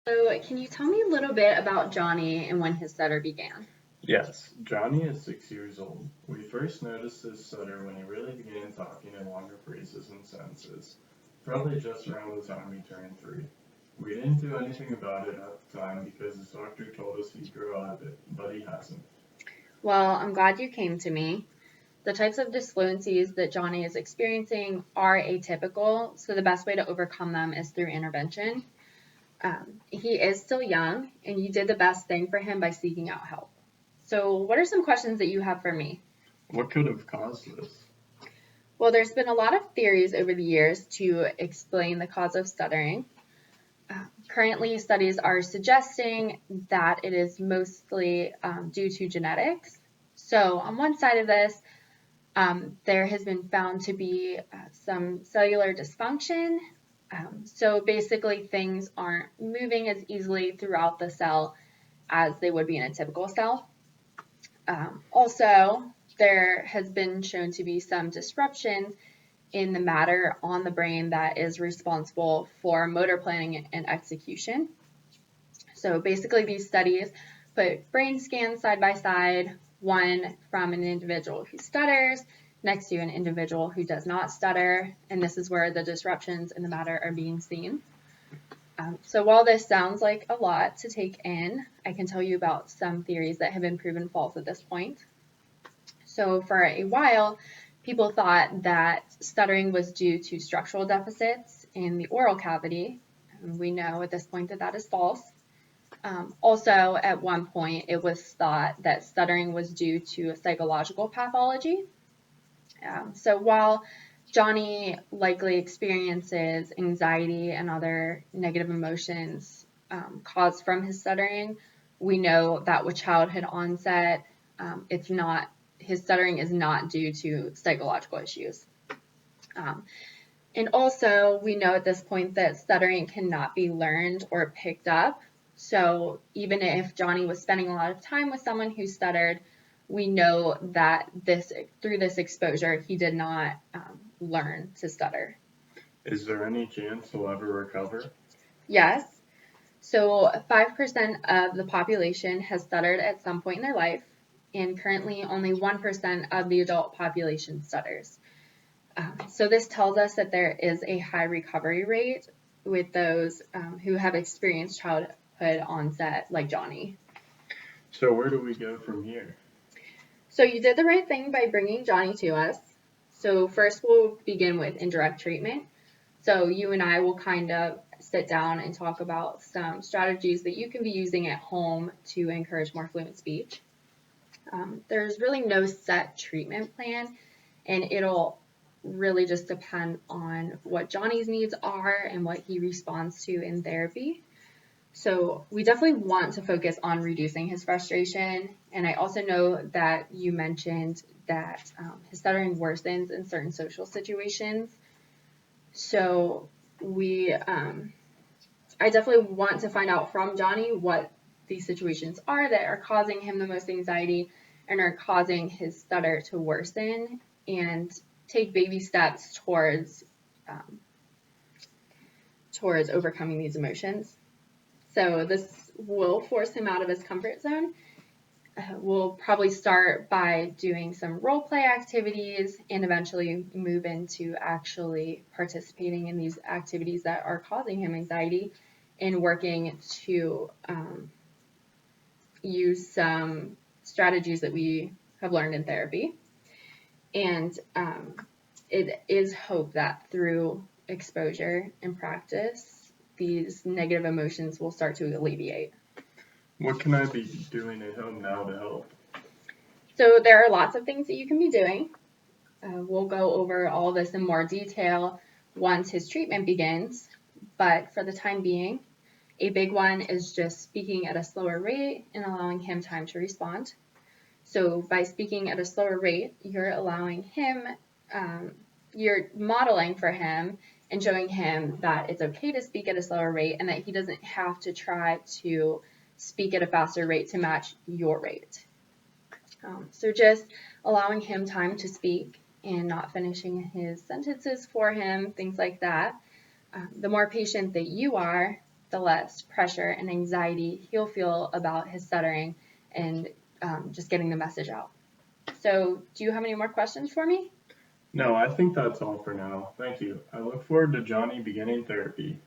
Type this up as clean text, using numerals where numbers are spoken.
So, can you tell me a little bit about Johnny and when his stutter began? Yes, Johnny is 6 years old. We first noticed his stutter when he really began talking in longer phrases and sentences, probably just around the time he turned 3. We didn't do anything about it at the time because his doctor told us he'd grow out of it, but he hasn't. Well, I'm glad you came to me. The types of disfluencies that Johnny is experiencing are atypical, so the best way to overcome them is through intervention. He is still young, and you did the best thing for him by seeking out help. So, what are some questions that you have for me? What could have caused this? Well, there's been a lot of theories over the years to explain the cause of stuttering. Currently, studies are suggesting that it is mostly due to genetics. So, on one side of this, there has been found to be some cellular dysfunction. So, basically, things aren't moving as easily throughout the cell as they would be in a typical cell. Also, there has been shown to be some disruptions in the matter on the brain that is responsible for motor planning and execution. So basically, these studies put brain scans side by side, one from an individual who stutters next to an individual who does not stutter, and this is where the disruptions in the matter are being seen. So while this sounds like a lot to take in, I can tell you about some theories that have been proven false at this point. So for a while, people thought that stuttering was due to structural deficits in the oral cavity. And we know at this point that that is false. Also, at one point, it was thought that stuttering was due to a psychological pathology. So while Johnny likely experiences anxiety and other negative emotions caused from his stuttering, we know that with childhood onset, his stuttering is not due to psychological issues. And also, we know at this point that stuttering cannot be learned or picked up. So even if Johnny was spending a lot of time with someone who stuttered, we know that through this exposure, he did not learn to stutter. Is there any chance he'll ever recover? Yes. So 5% of the population has stuttered at some point in their life, and currently only 1% of the adult population stutters. So this tells us that there is a high recovery rate with those who have experienced childhood onset like Johnny. So where do we go from here? So you did the right thing by bringing Johnny to us. So first we'll begin with indirect treatment. So you and I will kind of sit down and talk about some strategies that you can be using at home to encourage more fluent speech. There's really no set treatment plan, and it'll really just depend on what Johnny's needs are and what he responds to in therapy. So we definitely want to focus on reducing his frustration. And I also know that you mentioned that his stuttering worsens in certain social situations. So I definitely want to find out from Johnny what these situations are that are causing him the most anxiety and are causing his stutter to worsen, and take baby steps towards overcoming these emotions. So this will force him out of his comfort zone. We'll probably start by doing some role play activities and eventually move into actually participating in these activities that are causing him anxiety and working to use some strategies that we have learned in therapy. And it is hope that through exposure and practice, these negative emotions will start to alleviate. What can I be doing at home now to help? So there are lots of things that you can be doing. We'll go over all this in more detail once his treatment begins, but for the time being, a big one is just speaking at a slower rate and allowing him time to respond. So by speaking at a slower rate, you're allowing him, you're modeling for him and showing him that it's okay to speak at a slower rate and that he doesn't have to try to speak at a faster rate to match your rate. So just allowing him time to speak and not finishing his sentences for him, things like that. The more patient that you are, the less pressure and anxiety he'll feel about his stuttering and just getting the message out. So, do you have any more questions for me? No, I think that's all for now. Thank you. I look forward to Johnny beginning therapy.